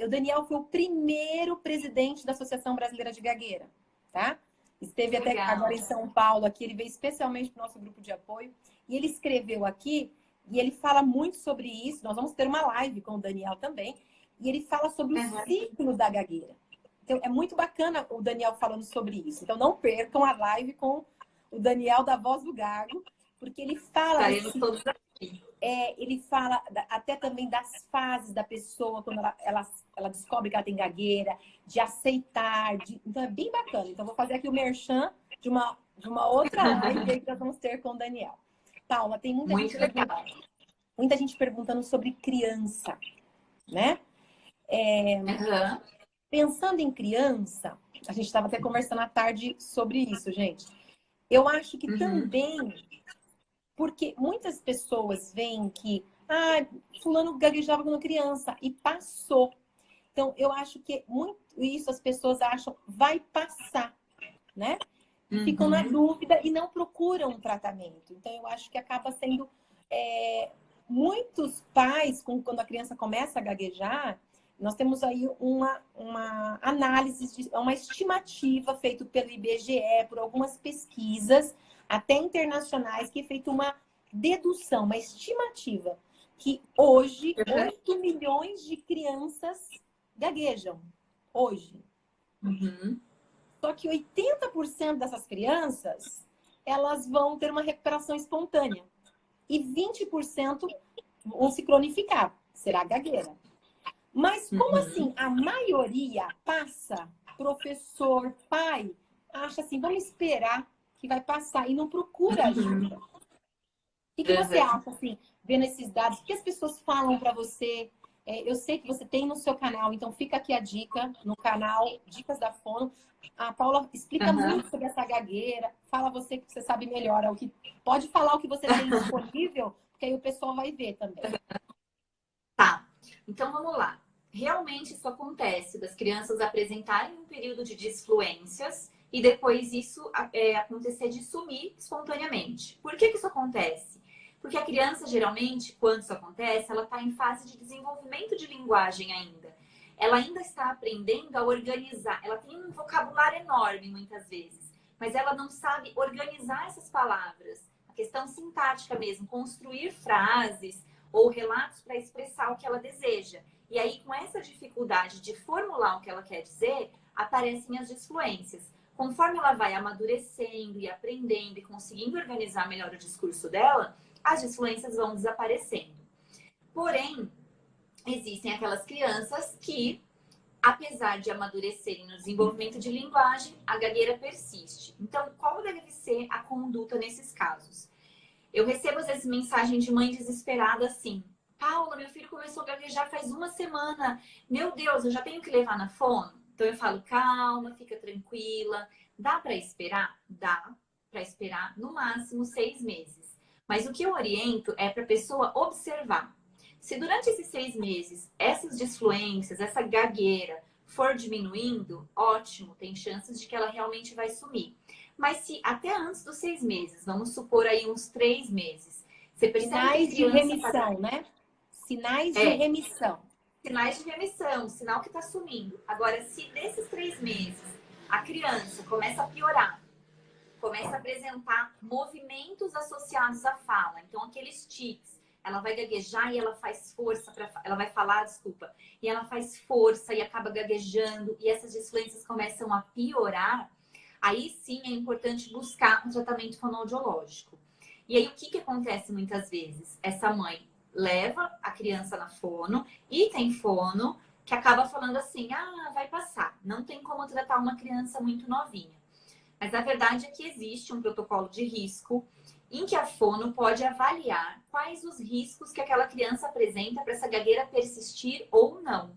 A: O Daniel foi o primeiro presidente da Associação Brasileira de Gagueira, tá? Esteve até agora em São Paulo, aqui, ele veio especialmente para o nosso grupo de apoio. E ele escreveu aqui, e ele fala muito sobre isso. Nós vamos ter uma live com o Daniel também. E ele fala sobre o ciclo da gagueira. Então, é muito bacana o Daniel falando sobre isso. Então, não percam a live com o Daniel da Voz do Gago, porque ele fala...
B: todos aqui.
A: Ele fala até também das fases da pessoa, quando ela descobre que ela tem gagueira, de aceitar. Então, é bem bacana. Então, vou fazer aqui o merchan de uma outra live que nós vamos ter com o Daniel. Paula, tem muita gente perguntando sobre criança, né? Pensando em criança, a gente estava até conversando à tarde sobre isso, gente. Eu acho que também... Porque muitas pessoas veem que fulano gaguejava quando criança e passou. Então, eu acho que muito isso as pessoas acham vai passar, né? Ficam na dúvida e não procuram um tratamento. Então, eu acho que acaba sendo... muitos pais, quando a criança começa a gaguejar, nós temos aí uma análise, uma estimativa feita pelo IBGE, por algumas pesquisas, até internacionais, que é feita uma dedução, uma estimativa, que hoje 8 milhões de crianças gaguejam. Hoje. Só que 80% dessas crianças, elas vão ter uma recuperação espontânea. E 20% vão se cronificar. Será gagueira. Mas como assim? A maioria passa, professor, pai, acha assim, vamos esperar que vai passar e não procura ajuda. O que você acha, assim, vendo esses dados? O que as pessoas falam para você? Eu sei que você tem no seu canal, então fica aqui a dica no canal Dicas da Fono. A Paula explica muito sobre essa gagueira. Fala você que você sabe melhor. Pode falar o que você tem disponível, porque aí o pessoal vai ver também.
B: Tá, então vamos lá. Realmente isso acontece, das crianças apresentarem um período de disfluências e depois isso acontecer de sumir espontaneamente. Por que isso acontece? Porque a criança, geralmente, quando isso acontece, ela está em fase de desenvolvimento de linguagem ainda. ela ainda está aprendendo a organizar. Ela tem um vocabulário enorme, muitas vezes, mas ela não sabe organizar essas palavras. A questão sintática mesmo, construir frases ou relatos para expressar o que ela deseja. E aí, com essa dificuldade de formular o que ela quer dizer, aparecem as disfluências. Conforme ela vai amadurecendo e aprendendo e conseguindo organizar melhor o discurso dela, as disfluências vão desaparecendo. Porém, existem aquelas crianças que, apesar de amadurecerem no desenvolvimento de linguagem, a gagueira persiste. Então, qual deve ser a conduta nesses casos? Eu recebo às vezes mensagem de mãe desesperada assim: Paula, meu filho começou a gaguejar faz uma semana. Meu Deus, eu já tenho que levar na fono? Então eu falo, calma, fica tranquila. Dá para esperar? Dá para esperar no máximo 6 meses. Mas o que eu oriento é para a pessoa observar. Se durante esses 6 meses essas disfluências, essa gagueira for diminuindo, ótimo, tem chances de que ela realmente vai sumir. Mas se até antes dos 6 meses, vamos supor aí uns 3 meses, você percebe
A: Sinais
B: que
A: de
B: a criança
A: remissão, né? Sinais de remissão.
B: sinais de remissão, sinal que está sumindo. Agora, se desses 3 meses a criança começa a piorar, começa a apresentar movimentos associados à fala, então aqueles tics, ela vai gaguejar e ela faz força para, ela vai falar, desculpa, e ela faz força e acaba gaguejando e essas disfluências começam a piorar, aí sim é importante buscar um tratamento fonoaudiológico. E aí o que acontece muitas vezes? Essa mãe leva a criança na fono e tem fono que acaba falando assim, ah, vai passar. Não tem como tratar uma criança muito novinha. Mas a verdade é que existe um protocolo de risco em que a fono pode avaliar quais os riscos que aquela criança apresenta para essa gagueira persistir ou não.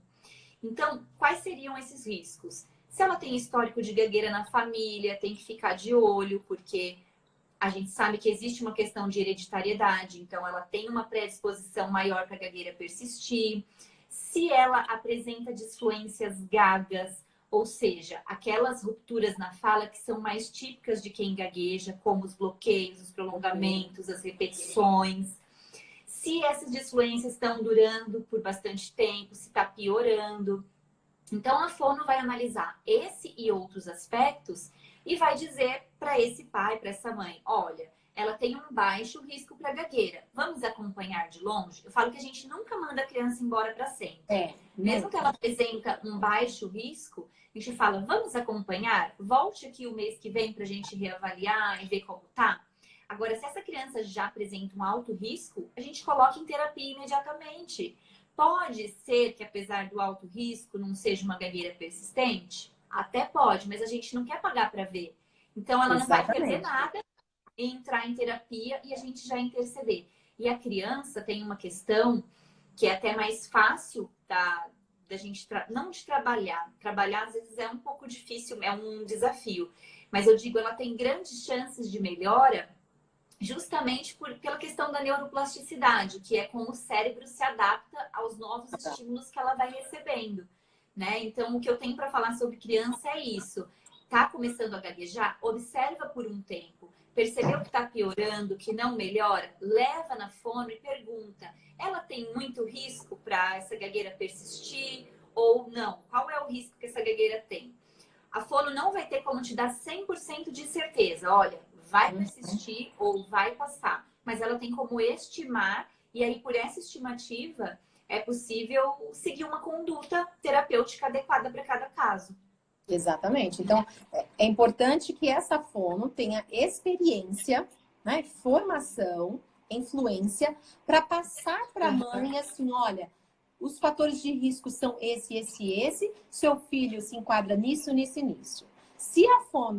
B: Então, quais seriam esses riscos? Se ela tem histórico de gagueira na família, tem que ficar de olho, porque a gente sabe que existe uma questão de hereditariedade, então ela tem uma predisposição maior para a gagueira persistir. Se ela apresenta disfluências gagas, ou seja, aquelas rupturas na fala que são mais típicas de quem gagueja, como os bloqueios, os prolongamentos, as repetições. Se essas disfluências estão durando por bastante tempo, se está piorando. Então, a fono vai analisar esse e outros aspectos e vai dizer para esse pai, para essa mãe, olha, ela tem um baixo risco para gagueira. Vamos acompanhar de longe? Eu falo que a gente nunca manda a criança embora para sempre. Mesmo que ela apresenta um baixo risco, a gente fala, vamos acompanhar? Volte aqui o mês que vem para a gente reavaliar e ver como tá. Agora, se essa criança já apresenta um alto risco, a gente coloca em terapia imediatamente. Pode ser que, apesar do alto risco, não seja uma gagueira persistente? Até pode, mas a gente não quer pagar para ver. Então, ela não vai perder nada em entrar em terapia e a gente já interceder. E a criança tem uma questão que é até mais fácil da gente, não de trabalhar. Trabalhar, às vezes, é um pouco difícil, é um desafio. Mas eu digo, ela tem grandes chances de melhora justamente pela questão da neuroplasticidade, que é como o cérebro se adapta aos novos estímulos que ela vai recebendo, né? Então, o que eu tenho para falar sobre criança é isso. Tá começando a gaguejar? Observa por um tempo. Percebeu que está piorando, que não melhora? Leva na fono e pergunta. Ela tem muito risco para essa gagueira persistir ou não? Qual é o risco que essa gagueira tem? A fono não vai ter como te dar 100% de certeza. Olha, vai persistir ou vai passar. Mas ela tem como estimar, e aí por essa estimativa é possível seguir uma conduta terapêutica adequada para cada caso.
A: Exatamente. Então, é importante que essa fono tenha experiência, né, formação, influência, para passar para a mãe assim, olha, os fatores de risco são esse, seu filho se enquadra nisso, nisso e nisso. Se a fono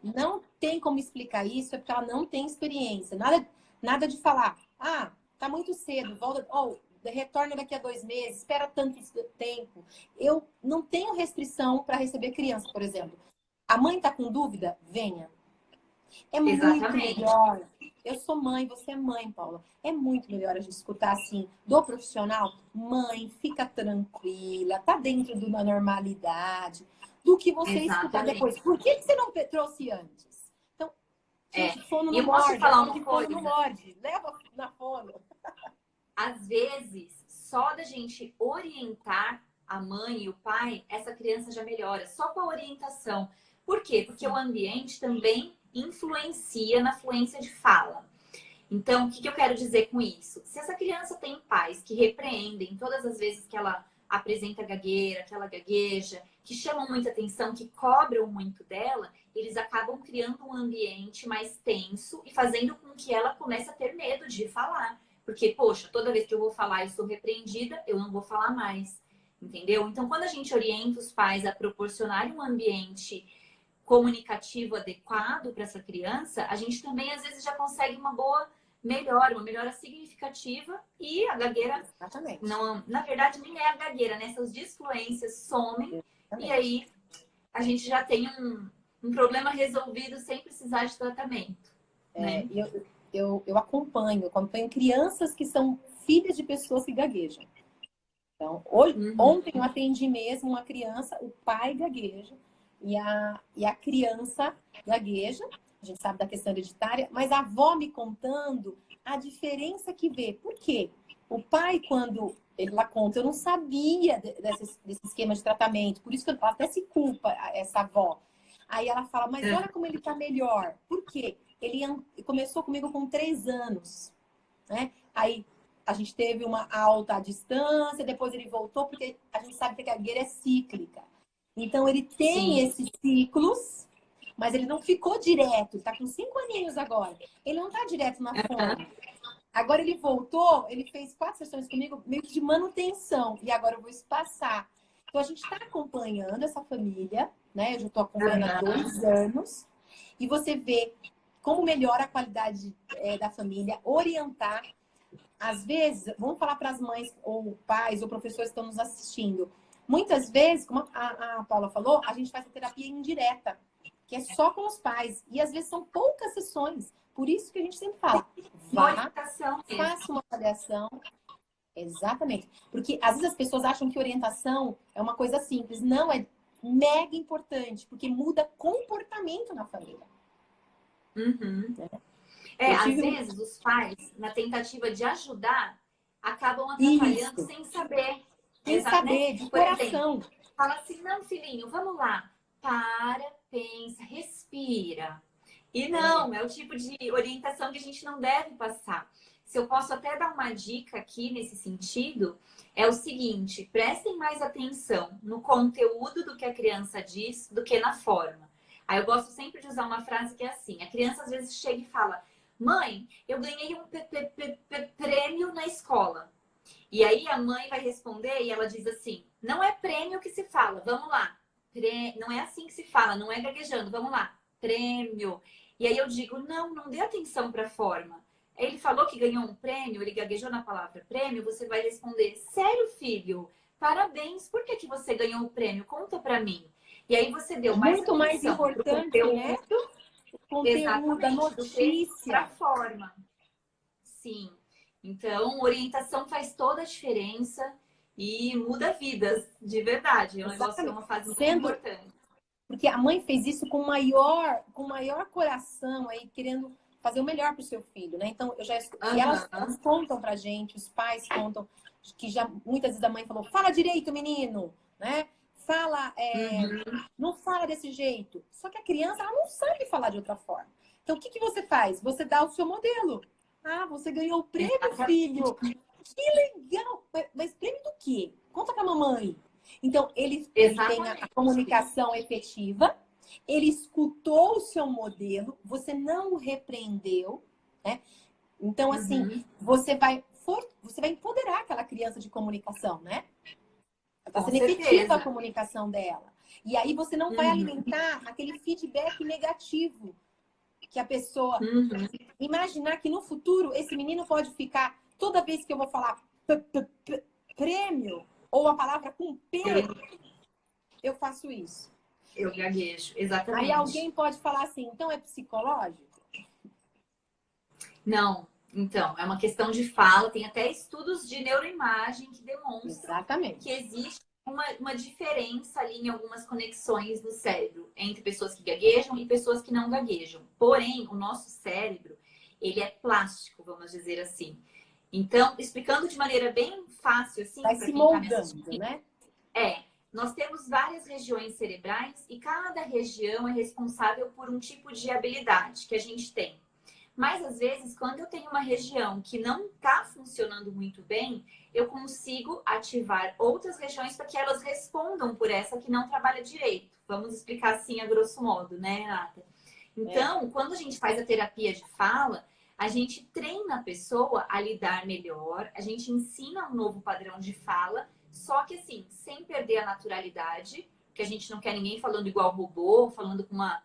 A: não tem como explicar isso, é porque ela não tem experiência. Nada de falar, ah, tá muito cedo, volta, retorna daqui a 2 meses, espera tanto tempo. Eu não tenho restrição para receber criança, por exemplo. A mãe tá com dúvida? Venha. É muito melhor. Eu sou mãe, você é mãe, Paula. É muito melhor a gente escutar assim, do profissional, mãe, fica tranquila, tá dentro de uma normalidade, do que você escutar depois. Por que você não trouxe antes? Então, gente, fono não morde, fono não morde. Leva na fono.
B: Às vezes, só da gente orientar a mãe e o pai, essa criança já melhora, só com a orientação. Por quê? Porque o ambiente também influencia na fluência de fala. Então, o que eu quero dizer com isso? Se essa criança tem pais que repreendem todas as vezes que ela apresenta gagueira, que ela gagueja, que chamam muita atenção, que cobram muito dela, eles acabam criando um ambiente mais tenso e fazendo com que ela comece a ter medo de falar. Porque, poxa, toda vez que eu vou falar e sou repreendida, eu não vou falar mais. Entendeu? Então, quando a gente orienta os pais a proporcionarem um ambiente comunicativo adequado para essa criança, a gente também às vezes já consegue uma melhora significativa e a gagueira,
A: Exatamente.
B: não, na verdade nem é a gagueira, né? Essas disfluências somem. Exatamente. E aí a gente já tem um problema resolvido sem precisar de tratamento. Né?
A: Eu acompanho crianças que são filhas de pessoas que gaguejam. Então, ontem eu atendi mesmo uma criança, o pai gagueja e a criança gagueja. A gente sabe da questão hereditária, mas a avó me contando a diferença que vê. Por quê? O pai, quando ele lá conta, eu não sabia desse esquema de tratamento, por isso que ela até se culpa, essa avó. Aí ela fala, mas olha como ele tá melhor. Por quê? Ele começou comigo com 3 anos, né? Aí a gente teve uma alta à distância, depois ele voltou, porque a gente sabe que a gagueira é cíclica. Então ele tem esses ciclos, mas ele não ficou direto. Ele tá com 5 aninhos agora. Ele não tá direto na forma. Agora ele voltou, ele fez 4 sessões comigo, meio que de manutenção. E agora eu vou espaçar. Então a gente está acompanhando essa família, né? Eu já estou acompanhando há 2 anos. E você vê como melhora a qualidade da família, orientar. Às vezes, vamos falar para as mães, ou pais, ou professores que estão nos assistindo. Muitas vezes, como a Paula falou, a gente faz a terapia indireta, que é só com os pais. E às vezes são poucas sessões. Por isso que a gente sempre fala, vá, faça uma avaliação. Exatamente. Porque às vezes as pessoas acham que orientação é uma coisa simples. Não, é mega importante, porque muda comportamento na família.
B: Às vezes os pais, na tentativa de ajudar, acabam atrapalhando sem saber.
A: Sem saber, de coração.
B: Exemplo, fala assim, não, filhinho, vamos lá. Para, pensa, respira. E não, é o tipo de orientação que a gente não deve passar. Se eu posso até dar uma dica aqui nesse sentido, é o seguinte, prestem mais atenção no conteúdo do que a criança diz do que na forma. Aí eu gosto sempre de usar uma frase que é assim, a criança às vezes chega e fala, mãe, eu ganhei um prêmio na escola. E aí a mãe vai responder e ela diz assim, não é prêmio que se fala, vamos lá. Não é assim que se fala, não é gaguejando, vamos lá. Prêmio. E aí eu digo, não dê atenção para a forma. Ele falou que ganhou um prêmio, ele gaguejou na palavra prêmio, você vai responder, sério, filho? Parabéns, por que você ganhou o prêmio? Conta para mim. E aí você deu mais
A: muito mais importante, né? O conteúdo, da notícia.
B: Para a forma. Sim. Então, orientação faz toda a diferença e muda vidas, de verdade. É um negócio, é uma fase muito importante.
A: Porque a mãe fez isso com maior coração, aí querendo fazer o melhor para o seu filho, né? Então, e elas contam pra gente, os pais contam, que já muitas vezes a mãe falou, fala direito, menino, né? Fala, não fala desse jeito. Só que a criança, ela não sabe falar de outra forma. Então, o que você faz? Você dá o seu modelo. Ah, você ganhou o prêmio, filho. Que legal. Mas prêmio do quê? Conta pra mamãe. Então, ele tem a comunicação efetiva, ele escutou o seu modelo, você não o repreendeu, né? Então, assim, você vai empoderar aquela criança de comunicação, né? Está sendo efetiva a comunicação dela. E aí você não vai alimentar aquele feedback negativo que a pessoa... Imaginar que no futuro esse menino pode ficar, toda vez que eu vou falar prêmio, ou a palavra com P, eu faço isso.
B: Eu gaguejo, exatamente.
A: Aí alguém pode falar assim, então é psicológico?
B: Não. Então, é uma questão de fala, tem até estudos de neuroimagem que demonstram que existe uma diferença ali em algumas conexões do cérebro entre pessoas que gaguejam e pessoas que não gaguejam. Porém, o nosso cérebro, ele é plástico, vamos dizer assim. Então, explicando de maneira bem fácil, assim,
A: vai se moldando, né?
B: Nós temos várias regiões cerebrais e cada região é responsável por um tipo de habilidade que a gente tem. Mas, às vezes, quando eu tenho uma região que não está funcionando muito bem, eu consigo ativar outras regiões para que elas respondam por essa que não trabalha direito. Vamos explicar assim a grosso modo, né, Renata? Então, quando a gente faz a terapia de fala, a gente treina a pessoa a lidar melhor, a gente ensina um novo padrão de fala, só que assim, sem perder a naturalidade, porque a gente não quer ninguém falando igual robô, falando com uma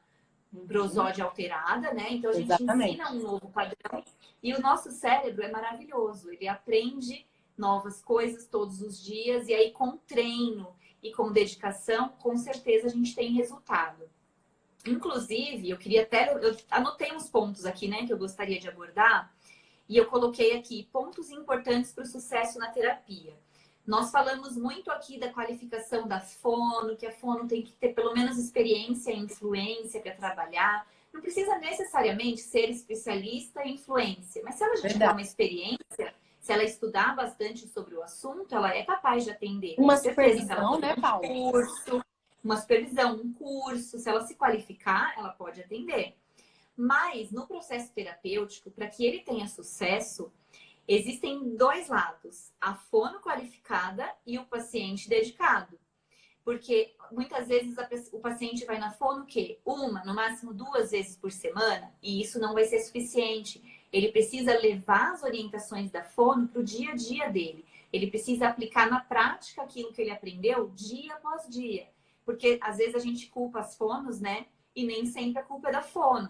B: prosódia alterada, né? Então a gente ensina um novo padrão e o nosso cérebro é maravilhoso, ele aprende novas coisas todos os dias e aí com treino e com dedicação, com certeza a gente tem resultado. Inclusive, eu anotei uns pontos aqui, né, que eu gostaria de abordar e eu coloquei aqui pontos importantes para o sucesso na terapia. Nós falamos muito aqui da qualificação da fono, que a fono tem que ter pelo menos experiência e influência para trabalhar. Não precisa necessariamente ser especialista em influência, mas se ela já tiver uma experiência, se ela estudar bastante sobre o assunto, ela é capaz de atender.
A: Uma supervisão, né, Paula?
B: Uma supervisão, um curso, se ela se qualificar, ela pode atender. Mas no processo terapêutico, para que ele tenha sucesso, existem dois lados, a fono qualificada e o paciente dedicado. Porque muitas vezes o paciente vai na fono o quê? Uma, no máximo 2 vezes por semana, e isso não vai ser suficiente. Ele precisa levar as orientações da fono para o dia a dia dele. Ele precisa aplicar na prática aquilo que ele aprendeu dia após dia. Porque às vezes a gente culpa as fonos, né? E nem sempre a culpa é da fono.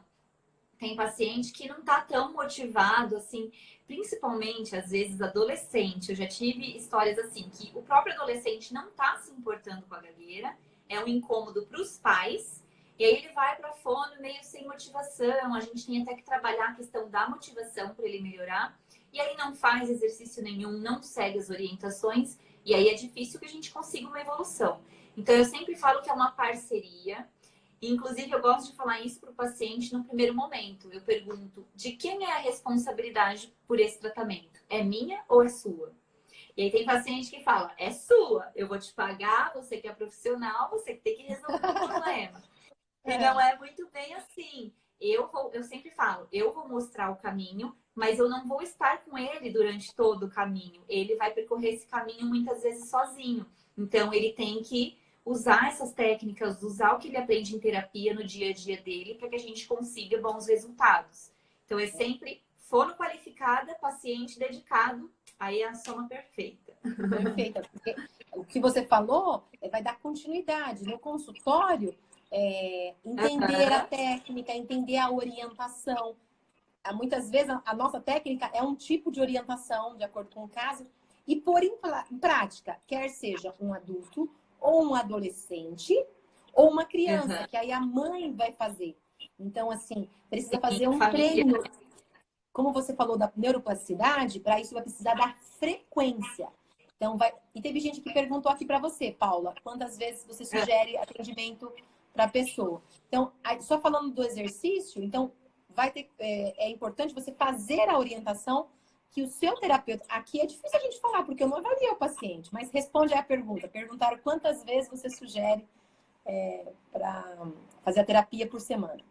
B: Tem paciente que não tá tão motivado, assim, principalmente, às vezes, adolescente. Eu já tive histórias assim, que o próprio adolescente não tá se importando com a gagueira, é um incômodo para os pais, e aí ele vai para fono meio sem motivação. A gente tem até que trabalhar a questão da motivação para ele melhorar, e aí não faz exercício nenhum, não segue as orientações, e aí é difícil que a gente consiga uma evolução. Então, eu sempre falo que é uma parceria. Inclusive, eu gosto de falar isso para o paciente no primeiro momento. Eu pergunto, de quem é a responsabilidade por esse tratamento? É minha ou é sua? E aí tem paciente que fala, é sua, eu vou te pagar, você que é profissional, você que tem que resolver o problema. E não é muito bem assim. Eu sempre falo, eu vou mostrar o caminho, mas eu não vou estar com ele durante todo o caminho. Ele vai percorrer esse caminho muitas vezes sozinho. Então, ele tem que usar essas técnicas, usar o que ele aprende em terapia no dia a dia dele para que a gente consiga bons resultados. Então, é sempre fono qualificada, paciente dedicado, aí é a soma perfeita.
A: Perfeita, porque o que você falou vai dar continuidade. No consultório, entender a técnica, entender a orientação. Muitas vezes a nossa técnica é um tipo de orientação, de acordo com o caso, e pôr em prática, quer seja um adulto, ou um adolescente, ou uma criança, que aí a mãe vai fazer. Então, assim, precisa fazer um treino. Como você falou da neuroplasticidade, para isso vai precisar da frequência. Então, E teve gente que perguntou aqui para você, Paula, quantas vezes você sugere atendimento para a pessoa. Então, só falando do exercício, então, é importante você fazer a orientação que o seu terapeuta... Aqui é difícil a gente falar, porque eu não avalio o paciente, mas responde aí a pergunta. Perguntaram quantas vezes você sugere para fazer a terapia por semana.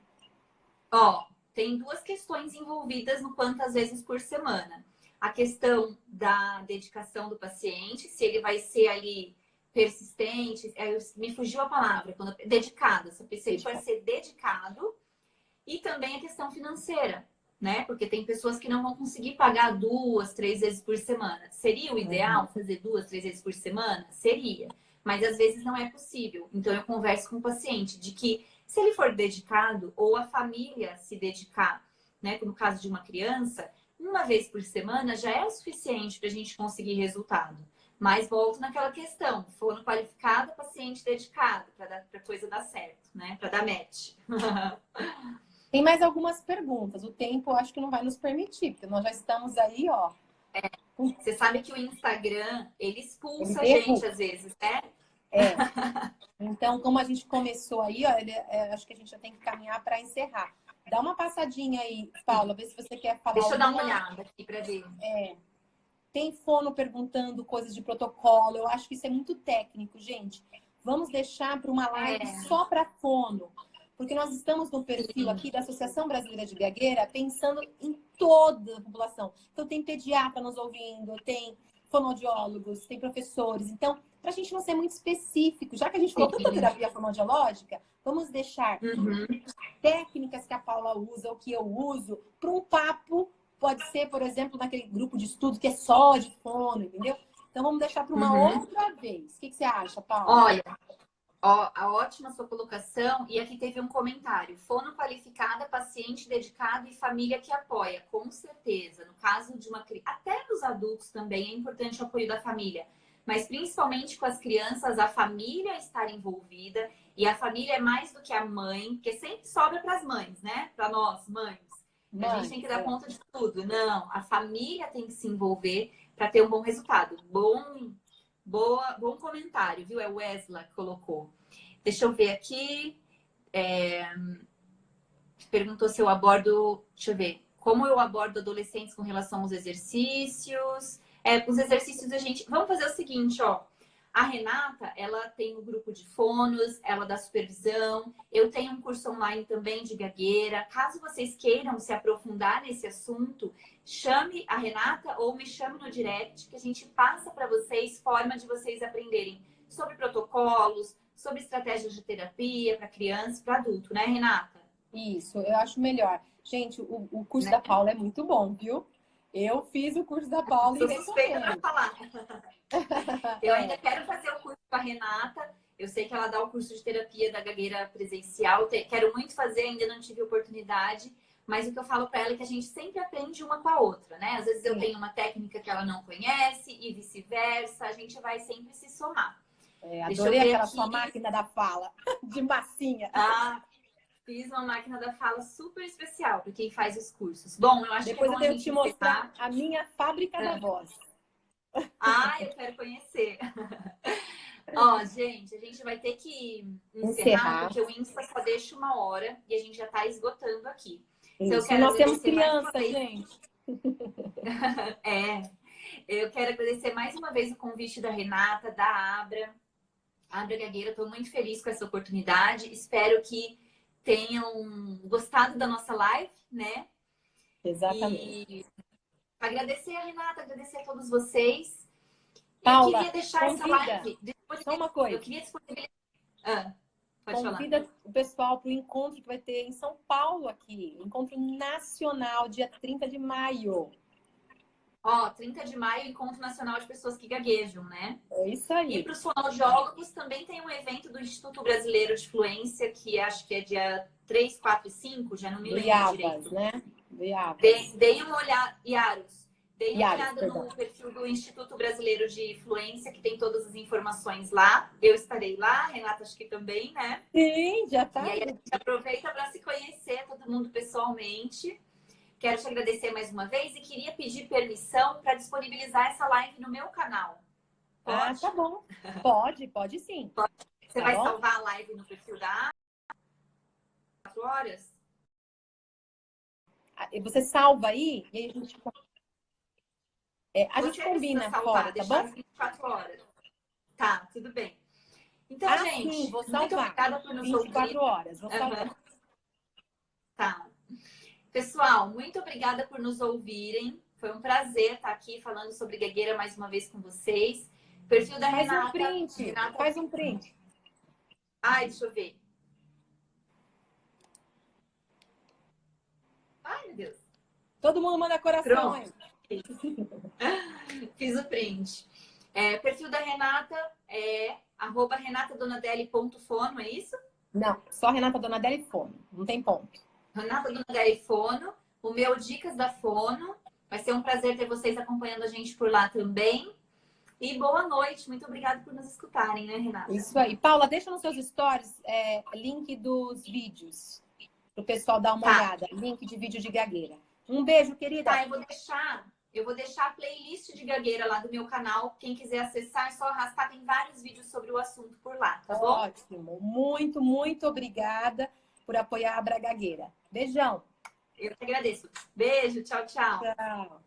B: Tem 2 questões envolvidas no quantas vezes por semana. A questão da dedicação do paciente, se ele vai ser ali persistente, me fugiu a palavra, dedicado, se o paciente vai ser dedicado, e também a questão financeira, né? Porque tem pessoas que não vão conseguir pagar 2, 3 vezes por semana. Seria o ideal fazer 2, 3 vezes por semana? Seria. Mas às vezes não é possível. Então eu converso com o paciente de que se ele for dedicado ou a família se dedicar, né? No caso de uma criança, 1 vez por semana já é o suficiente para a gente conseguir resultado. Mas volto naquela questão, fono qualificado, paciente dedicado, para a coisa dar certo, né? Para dar match.
A: Tem mais algumas perguntas. O tempo acho que não vai nos permitir, porque nós já estamos aí, ó.
B: Você sabe que o Instagram, ele expulsa a gente às vezes, né?
A: Então, como a gente começou aí, ó, acho que a gente já tem que caminhar para encerrar. Dá uma passadinha aí, Paula, vê se você quer falar.
B: Deixa eu dar uma olhada aqui para ver.
A: Tem fono perguntando coisas de protocolo. Eu acho que isso é muito técnico, gente. Vamos deixar para uma live só para fono. Porque nós estamos no perfil aqui da Associação Brasileira de Gagueira pensando em toda a população. Então, tem pediatra nos ouvindo, tem fonoaudiólogos, tem professores. Então, para a gente não ser muito específico, já que a gente falou tanta terapia fonoaudiológica, vamos deixar técnicas que a Paula usa, ou que eu uso, para um papo. Pode ser, por exemplo, naquele grupo de estudo que é só de fono, entendeu? Então, vamos deixar para uma outra vez. O que você acha, Paula?
B: Olha, ó, a ótima sua colocação. E aqui teve um comentário. Fono qualificada, paciente dedicado e família que apoia. Com certeza. No caso de uma criança, até nos adultos também é importante o apoio da família. Mas principalmente com as crianças, a família estar envolvida. E a família é mais do que a mãe, porque sempre sobra para as mães, né? Para nós, mães. A gente tem que dar conta de tudo. Não, a família tem que se envolver para ter um bom resultado. Bom comentário, viu? É o Wesley que colocou. Deixa eu ver aqui. Perguntou se eu abordo. Deixa eu ver. Como eu abordo adolescentes com relação aos exercícios. Os exercícios a gente. Vamos fazer o seguinte, ó. A Renata, ela tem um grupo de fonos, ela dá supervisão. Eu tenho um curso online também de gagueira. Caso vocês queiram se aprofundar nesse assunto, chame a Renata ou me chame no direct, que a gente passa para vocês forma de vocês aprenderem sobre protocolos, sobre estratégias de terapia para criança e para adulto, né, Renata?
A: Isso, eu acho melhor. Gente, o curso da Paula é muito bom, viu? Eu fiz o curso da Paula e
B: recomendo. Suspeita para falar. Eu ainda quero fazer o curso com a Renata. Eu sei que ela dá o curso de terapia da gagueira presencial. Quero muito fazer, ainda não tive oportunidade. Mas o que eu falo para ela é que a gente sempre aprende uma com a outra, né? Às vezes eu tenho uma técnica que ela não conhece e vice-versa. A gente vai sempre se somar.
A: Adorei aquela sua máquina da fala, de massinha.
B: Fiz uma máquina da fala super especial para quem faz os cursos. Bom, eu acho
A: Depois
B: que
A: eu tenho que te mostrar a minha fábrica da voz.
B: Eu quero conhecer. Ó, gente, a gente vai ter que encerrar, porque o Insta só deixa 1 hora e a gente já está esgotando aqui.
A: Então, eu quero nós temos criança, gente.
B: Eu quero agradecer mais uma vez o convite da Renata, da Abra Gagueira. Estou muito feliz com essa oportunidade. Espero que tenham gostado da nossa live, né?
A: Exatamente.
B: E agradecer a Renata, agradecer a todos vocês.
A: Paula,
B: eu queria deixar essa live.
A: Só uma coisa.
B: Eu queria disponibilizar.
A: Convida o pessoal para o encontro que vai ter em São Paulo aqui. Encontro nacional, dia 30 de maio.
B: 30 de maio, Encontro Nacional de Pessoas que Gaguejam, né?
A: É isso aí.
B: E para os fonoaudiólogos também tem um evento do Instituto Brasileiro de Fluência, que acho que é dia 3, 4 e 5, já não me lembro direito.
A: Né?
B: Deem uma olhada, Iaros. Deem uma olhada no perfil do Instituto Brasileiro de Fluência, que tem todas as informações lá. Eu estarei lá, a Renata acho que também, né?
A: Sim, já tá.
B: E aí a gente aproveita para se conhecer, todo mundo pessoalmente. Quero te agradecer mais uma vez e queria pedir permissão para disponibilizar essa live no meu canal. Pode?
A: Tá bom. Pode sim.
B: Pode. Você vai salvar a live no perfil da 4 horas?
A: Você salva aí e aí a gente combina fora, tá bom?
B: 24 horas. Tá, tudo bem. Então, gente,
A: sim, vou salvar.
B: Muito obrigada por nos
A: 24 horas, vou salvar.
B: Tá. Pessoal, muito obrigada por nos ouvirem. Foi um prazer estar aqui falando sobre gagueira mais uma vez com vocês. Perfil da Renata.
A: Faz um print.
B: Deixa eu ver. Ai, meu Deus.
A: Todo mundo manda coração aí.
B: Fiz o print. Perfil da Renata é @renatadonadelli.fono, é isso?
A: Não, só Renata Donadelli Fono. Não tem ponto.
B: Renata Donadelli Fono. O meu Dicas da Fono. Vai ser um prazer ter vocês acompanhando a gente por lá também. E boa noite. Muito obrigada por nos escutarem, né, Renata?
A: Isso aí. Paula, deixa nos seus stories link dos vídeos. Para o pessoal dar uma olhada. Link de vídeo de gagueira. Um beijo, querida.
B: Eu vou deixar a playlist de gagueira lá do meu canal. Quem quiser acessar, é só arrastar. Tem vários vídeos sobre o assunto por lá, tá bom?
A: Ótimo. Muito, muito obrigada por apoiar a Abra Gagueira. Beijão.
B: Eu que agradeço. Beijo. Tchau, tchau.
A: Tchau.